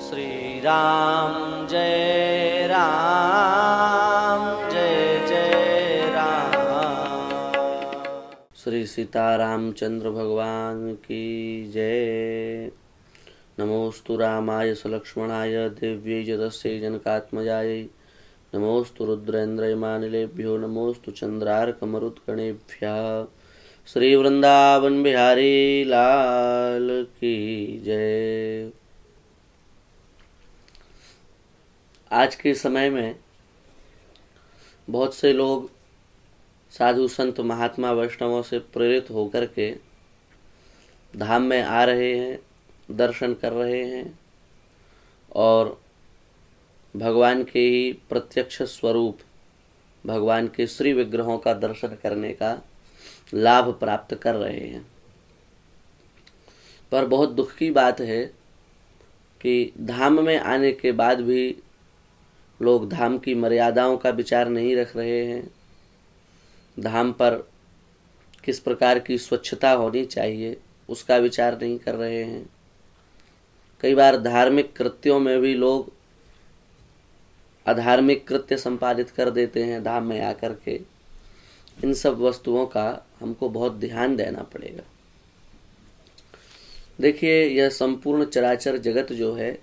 श्री राम जय राम जय जय राम। श्री सीतारामचंद्र भगवान की जय। नमोस्तु रामाय सलक्ष्मणाय दिव्यै च तस्यै जनकात्मजायै। नमोस्तु रुद्रेन्द्रयमानिलेभ्यो नमोस्तु चंद्रार्कमरुत्कणेभ्यः। श्री वृंदावन बिहारी लाल की जय। आज के समय में बहुत से लोग साधु संत महात्मा वैष्णवों से प्रेरित होकर के धाम में आ रहे हैं, दर्शन कर रहे हैं और भगवान के ही प्रत्यक्ष स्वरूप भगवान के श्री विग्रहों का दर्शन करने का लाभ प्राप्त कर रहे हैं। पर बहुत दुख की बात है कि धाम में आने के बाद भी लोग धाम की मर्यादाओं का विचार नहीं रख रहे हैं। धाम पर किस प्रकार की स्वच्छता होनी चाहिए उसका विचार नहीं कर रहे हैं। कई बार धार्मिक कृत्यों में भी लोग अधार्मिक कृत्य संपादित कर देते हैं धाम में आकर के। इन सब वस्तुओं का हमको बहुत ध्यान देना पड़ेगा। देखिए, यह संपूर्ण चराचर जगत जो है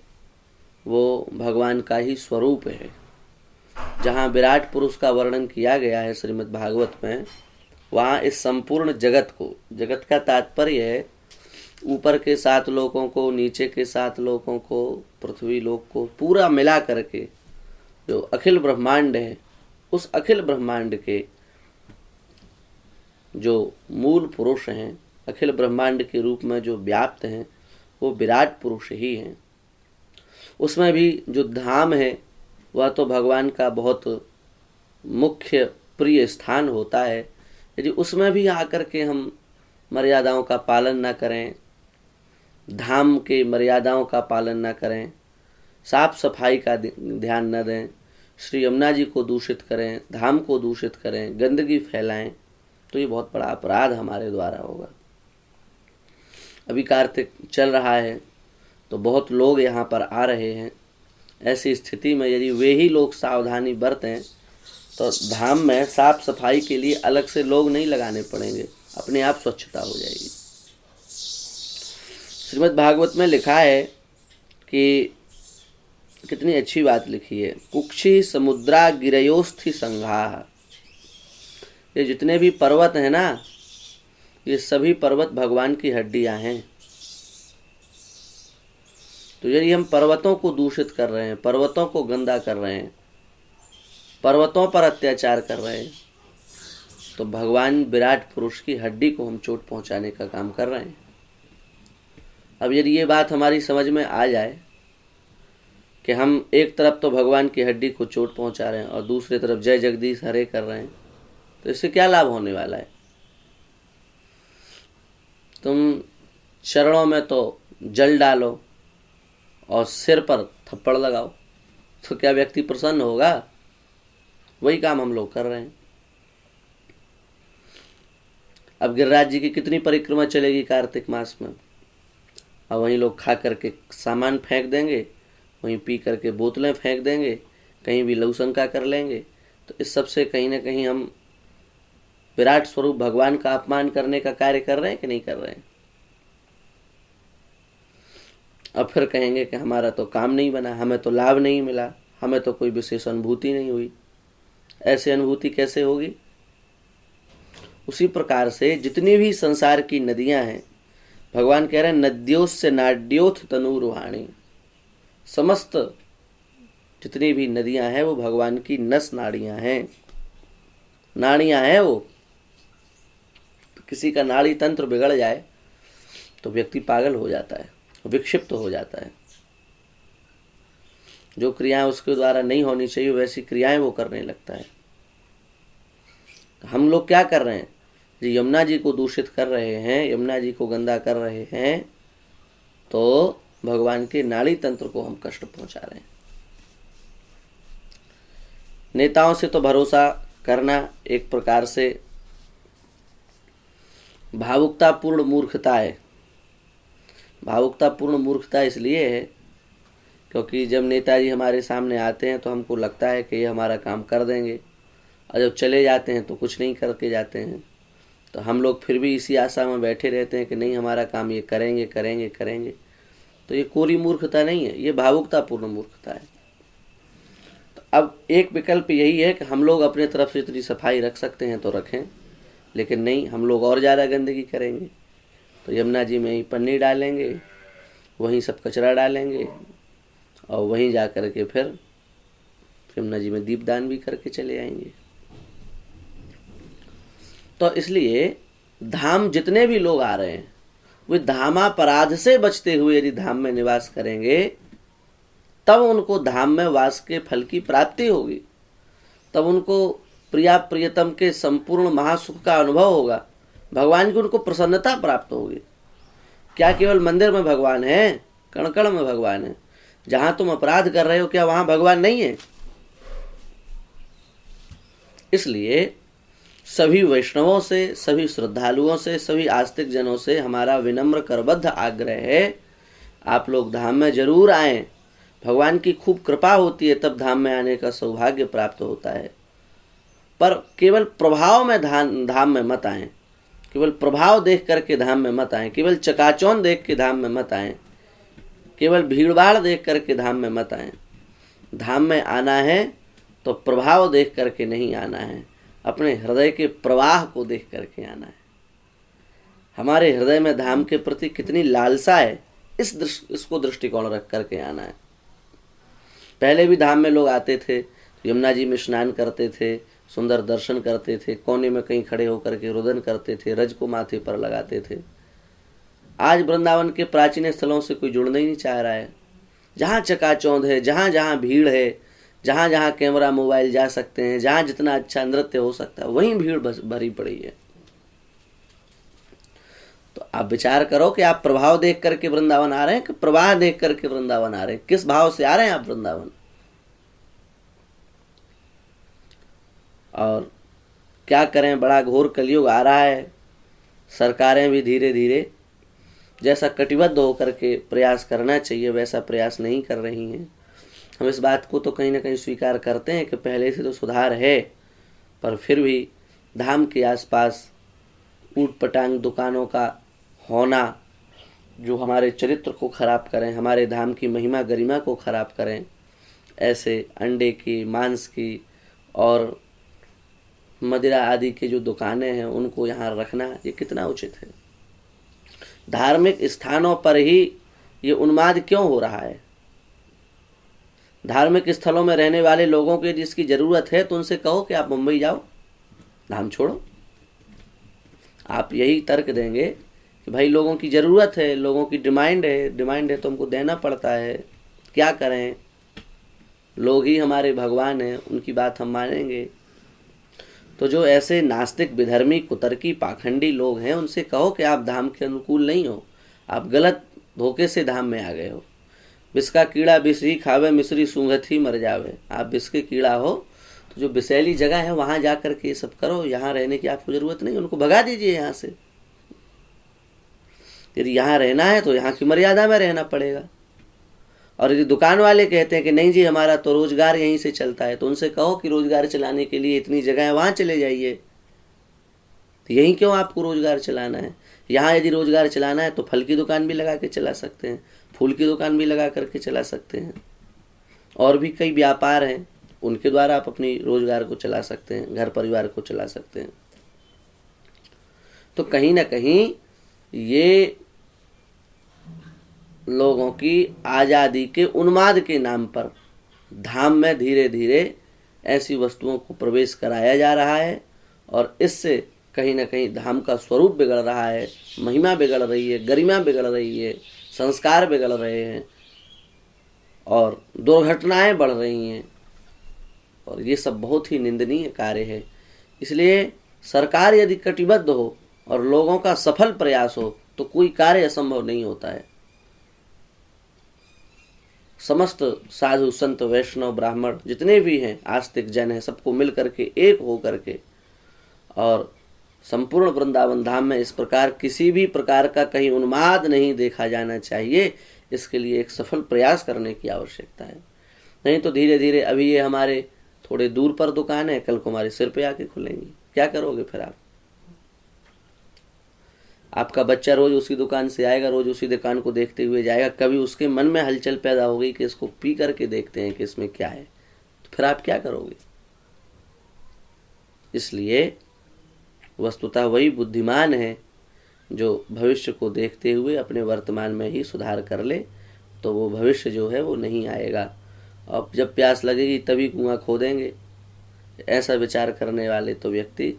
वो भगवान का ही स्वरूप है। जहाँ विराट पुरुष का वर्णन किया गया है श्रीमद् भागवत में, वहाँ इस संपूर्ण जगत को, जगत का तात्पर्य है ऊपर के 7 लोकों को, नीचे के 7 लोकों को, पृथ्वी लोक को पूरा मिला करके जो अखिल ब्रह्मांड है, उस अखिल ब्रह्मांड के जो मूल पुरुष हैं, अखिल ब्रह्मांड के रूप में जो व्याप्त हैं, वो विराट पुरुष ही हैं। उसमें भी जो धाम है वह तो भगवान का बहुत मुख्य प्रिय स्थान होता है। यदि उसमें भी आकर के हम मर्यादाओं का पालन न करें, धाम के मर्यादाओं का पालन न करें, साफ सफाई का ध्यान न दें, श्री यमुना जी को दूषित करें, धाम को दूषित करें, गंदगी फैलाएं, तो ये बहुत बड़ा अपराध हमारे द्वारा होगा। अभी कार्तिक चल रहा है तो बहुत लोग यहाँ पर आ रहे हैं। ऐसी स्थिति में यदि वे ही लोग सावधानी बरतें तो धाम में साफ सफाई के लिए अलग से लोग नहीं लगाने पड़ेंगे, अपने आप स्वच्छता हो जाएगी। श्रीमद् भागवत में लिखा है कि कितनी अच्छी बात लिखी है, कुक्षी समुद्रा गिरयोस्थि संघाः। ये जितने भी पर्वत हैं ना, ये सभी पर्वत भगवान की हड्डियां हैं। तो यदि हम पर्वतों को दूषित कर रहे हैं, पर्वतों को गंदा कर रहे हैं, पर्वतों पर अत्याचार कर रहे हैं, तो भगवान विराट पुरुष की हड्डी को हम चोट पहुंचाने का काम कर रहे हैं। अब यदि ये बात हमारी समझ में आ जाए कि हम एक तरफ तो भगवान की हड्डी को चोट पहुंचा रहे हैं और दूसरी तरफ जय जगदीश हरे कर रहे हैं, तो इससे क्या लाभ होने वाला है? तुम चरणों में तो जल डालो और सिर पर थप्पड़ लगाओ, तो क्या व्यक्ति प्रसन्न होगा? वही काम हम लोग कर रहे हैं। अब गिरिराज जी की कितनी परिक्रमा चलेगी कार्तिक मास में, और वहीं लोग खा करके सामान फेंक देंगे, वहीं पी करके बोतलें फेंक देंगे, कहीं भी लघुशंका कर लेंगे। तो इस सब से कहीं ना कहीं हम विराट स्वरूप भगवान का अपमान करने का कार्य कर रहे हैं कि नहीं कर रहे हैं? अब फिर कहेंगे कि हमारा तो काम नहीं बना, हमें तो लाभ नहीं मिला, हमें तो कोई विशेष अनुभूति नहीं हुई। ऐसे अनुभूति कैसे होगी? उसी प्रकार से जितनी भी संसार की नदियां हैं, भगवान कह रहे हैं नद्योस्य नाड्योथ तनूरुहाणी। समस्त जितनी भी नदियां हैं वो भगवान की नस नाड़ियां हैं, नाड़ियां हैं वो। किसी का नाड़ी तंत्र बिगड़ जाए तो व्यक्ति पागल हो जाता है, विक्षिप्त हो जाता है। जो क्रियाएं उसके द्वारा नहीं होनी चाहिए वैसी क्रियाएं वो करने लगता है। हम लोग क्या कर रहे हैं? यमुना जी को दूषित कर रहे हैं, यमुना जी को गंदा कर रहे हैं, तो भगवान के नाड़ी तंत्र को हम कष्ट पहुंचा रहे हैं। नेताओं से तो भरोसा करना एक प्रकार से भावुकतापूर्ण मूर्खता है। भावुकतापूर्ण मूर्खता इसलिए है क्योंकि जब नेताजी हमारे सामने आते हैं तो हमको लगता है कि ये हमारा काम कर देंगे, और जब चले जाते हैं तो कुछ नहीं करके जाते हैं। तो हम लोग फिर भी इसी आशा में बैठे रहते हैं कि नहीं, हमारा काम ये करेंगे करेंगे करेंगे। तो ये कोरी मूर्खता नहीं है, ये भावुकतापूर्ण मूर्खता है। तो अब एक विकल्प यही है कि हम लोग अपने तरफ से इतनी सफाई रख सकते हैं तो रखें, लेकिन नहीं, हम लोग और ज़्यादा गंदगी करेंगे। तो यमुना जी में ही पन्नी डालेंगे, वहीं सब कचरा डालेंगे, और वहीं जा कर के फिर यमुना जी में दीपदान भी करके चले आएंगे। तो इसलिए धाम जितने भी लोग आ रहे हैं वे धामापराध से बचते हुए यदि धाम में निवास करेंगे, तब उनको धाम में वास के फल की प्राप्ति होगी, तब उनको प्रिया प्रियतम के संपूर्ण महासुख का अनुभव होगा, भगवान की उनको प्रसन्नता प्राप्त होगी। क्या केवल मंदिर में भगवान है? कण कण में भगवान है। जहां तुम अपराध कर रहे हो, क्या वहां भगवान नहीं है? इसलिए सभी वैष्णवों से, सभी श्रद्धालुओं से, सभी आस्तिक जनों से हमारा विनम्र करबद्ध आग्रह है, आप लोग धाम में जरूर आएं। भगवान की खूब कृपा होती है, तब धाम में आने का सौभाग्य प्राप्त होता है। पर केवल प्रभाव में धाम में मत आएं, केवल प्रभाव देख करके धाम में मत आएं, केवल चकाचौंध देख के धाम में मत आएं, केवल भीड़भाड़ देख करके धाम में मत आएं। धाम में आना है तो प्रभाव देख करके नहीं आना है, अपने हृदय के प्रवाह को देख करके आना है। हमारे हृदय में धाम के प्रति कितनी लालसा है, इसको दृष्टिकोण रख करके आना है। पहले भी धाम में लोग आते थे, यमुना जी में स्नान करते थे, सुंदर दर्शन करते थे, कोने में कहीं खड़े होकर के रुदन करते थे, रज को माथे पर लगाते थे। आज वृंदावन के प्राचीन स्थलों से कोई जुड़ना ही नहीं चाह रहा है। जहाँ चकाचौंध है, जहाँ जहाँ भीड़ है, जहाँ जहाँ कैमरा मोबाइल जा सकते हैं, जहाँ जितना अच्छा नृत्य हो सकता है, वहीं भीड़ भरी पड़ी है। तो आप विचार करो कि आप प्रभाव देख करके वृंदावन आ रहे हैं कि प्रवाह देख करके वृंदावन आ रहे हैं? किस भाव से आ रहे हैं आप वृंदावन? और क्या करें, बड़ा घोर कलयुग आ रहा है। सरकारें भी धीरे धीरे जैसा कटिबद्ध होकर के प्रयास करना चाहिए वैसा प्रयास नहीं कर रही हैं। हम इस बात को तो कहीं ना कहीं स्वीकार करते हैं कि पहले से तो सुधार है, पर फिर भी धाम के आसपास ऊट पटांग दुकानों का होना जो हमारे चरित्र को खराब करें, हमारे धाम की महिमा गरिमा को खराब करें, ऐसे अंडे की, मांस की और मदिरा आदि की जो दुकानें हैं उनको यहाँ रखना, ये कितना उचित है? धार्मिक स्थानों पर ही ये उन्माद क्यों हो रहा है? धार्मिक स्थलों में रहने वाले लोगों के जिसकी जरूरत है तो उनसे कहो कि आप मुंबई जाओ, धाम छोड़ो। आप यही तर्क देंगे कि भाई लोगों की जरूरत है, लोगों की डिमांड है तो हमको देना पड़ता है, क्या करें, लोग ही हमारे भगवान हैं, उनकी बात हम मानेंगे। तो जो ऐसे नास्तिक, विधर्मी, कुतर्की, पाखंडी लोग हैं उनसे कहो कि आप धाम के अनुकूल नहीं हो, आप गलत धोखे से धाम में आ गए हो। विष का कीड़ा विष ही खावे, मिश्री सूंघत ही मर जावे। आप विष के कीड़ा हो तो जो विषैली जगह है वहां जा करके ये सब करो, यहाँ रहने की आपको जरूरत नहीं, उनको भगा दीजिए यहाँ से। यदि यहाँ रहना है तो यहाँ की मर्यादा में रहना पड़ेगा। और यदि दुकान वाले कहते हैं कि नहीं जी हमारा तो रोजगार यहीं से चलता है, तो उनसे कहो कि रोजगार चलाने के लिए इतनी जगह है, वहां चले जाइए। तो यहीं क्यों आपको रोजगार चलाना है? यहाँ यदि रोजगार चलाना है तो फल की दुकान भी लगा के चला सकते हैं, फूल की दुकान भी लगा करके चला सकते हैं, और भी कई व्यापार हैं उनके द्वारा आप अपनी रोजगार को चला सकते हैं, घर परिवार को चला सकते हैं। तो कहीं ना कहीं ये लोगों की आज़ादी के उन्माद के नाम पर धाम में धीरे धीरे ऐसी वस्तुओं को प्रवेश कराया जा रहा है, और इससे कहीं ना कहीं धाम का स्वरूप बिगड़ रहा है, महिमा बिगड़ रही है, गरिमा बिगड़ रही है, संस्कार बिगड़ रहे हैं और दुर्घटनाएं बढ़ रही हैं, और ये सब बहुत ही निंदनीय कार्य है। इसलिए सरकार यदि कटिबद्ध हो और लोगों का सफल प्रयास हो तो कोई कार्य असंभव नहीं होता है। समस्त साधु संत वैष्णव ब्राह्मण जितने भी हैं, आस्तिक जन हैं, सबको मिल करके एक हो करके और संपूर्ण वृंदावन धाम में इस प्रकार किसी भी प्रकार का कहीं उन्माद नहीं देखा जाना चाहिए। इसके लिए एक सफल प्रयास करने की आवश्यकता है। नहीं तो धीरे धीरे अभी ये हमारे थोड़े दूर पर दुकान है, कल को हमारे सिर पे आके खुलेंगी, क्या करोगे फिर आप? आपका बच्चा रोज उसी दुकान से आएगा, रोज उसी दुकान को देखते हुए जाएगा, कभी उसके मन में हलचल पैदा होगी कि इसको पी करके देखते हैं कि इसमें क्या है, तो फिर आप क्या करोगे? इसलिए वस्तुतः वही बुद्धिमान है जो भविष्य को देखते हुए अपने वर्तमान में ही सुधार कर ले, तो वो भविष्य जो है वो नहीं आएगा। अब जब प्यास लगेगी तभी कुआं खोदेंगे, ऐसा विचार करने वाले तो व्यक्ति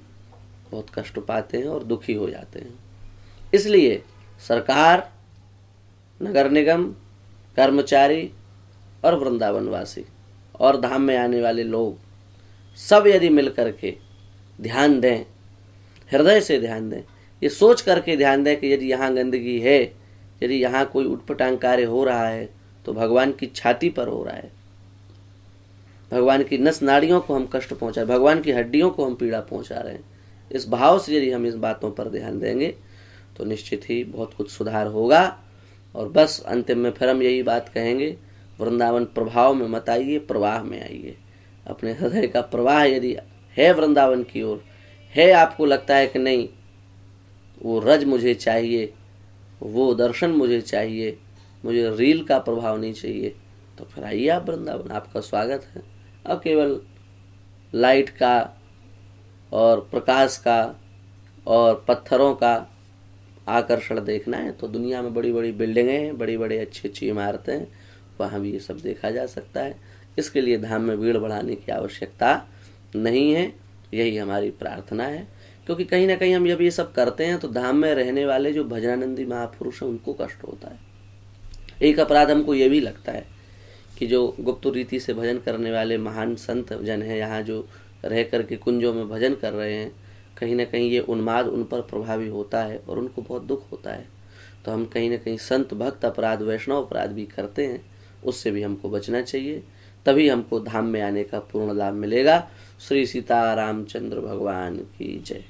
बहुत कष्ट पाते हैं और दुखी हो जाते हैं। इसलिए सरकार, नगर निगम, कर्मचारी और वृंदावनवासी और धाम में आने वाले लोग सब यदि मिल करके ध्यान दें, हृदय से ध्यान दें, ये सोच करके ध्यान दें कि यदि यहाँ गंदगी है, यदि यहाँ कोई उटपटांग कार्य हो रहा है तो भगवान की छाती पर हो रहा है, भगवान की नस नाड़ियों को हम कष्ट पहुँचा, भगवान की हड्डियों को हम पीड़ा पहुँचा रहे हैं। इस भाव से यदि हम इस बातों पर ध्यान देंगे तो निश्चित ही बहुत कुछ सुधार होगा। और बस अंतिम में फिर हम यही बात कहेंगे, वृंदावन प्रभाव में मत आइए, प्रवाह में आइए। अपने हृदय का प्रवाह यदि है वृंदावन की ओर है, आपको लगता है कि नहीं वो रज मुझे चाहिए, वो दर्शन मुझे चाहिए, मुझे रील का प्रभाव नहीं चाहिए, तो फिर आइए आप वृंदावन, आपका स्वागत है। अब केवल लाइट का और प्रकाश का और पत्थरों का आकर्षण देखना है तो दुनिया में बड़ी बड़ी बिल्डिंगें हैं, बड़ी बड़ी अच्छी अच्छी इमारतें हैं, वहाँ भी ये सब देखा जा सकता है। इसके लिए धाम में भीड़ बढ़ाने की आवश्यकता नहीं है, यही हमारी प्रार्थना है। क्योंकि कहीं ना कहीं हम जब ये सब करते हैं तो धाम में रहने वाले जो भजनानंदी महापुरुष हैं उनको कष्ट होता है। एक अपराध हमको ये भी लगता है कि जो गुप्त रीति से भजन करने वाले महान संत जन हैं, यहाँ जो रह करके कुंजों में भजन कर रहे हैं, कहीं ना कहीं ये उन्माद उन पर प्रभावी होता है और उनको बहुत दुख होता है। तो हम कहीं ना कहीं संत भक्त अपराध, वैष्णव अपराध भी करते हैं, उससे भी हमको बचना चाहिए, तभी हमको धाम में आने का पूर्ण लाभ मिलेगा। श्री सीता रामचंद्र भगवान की जय।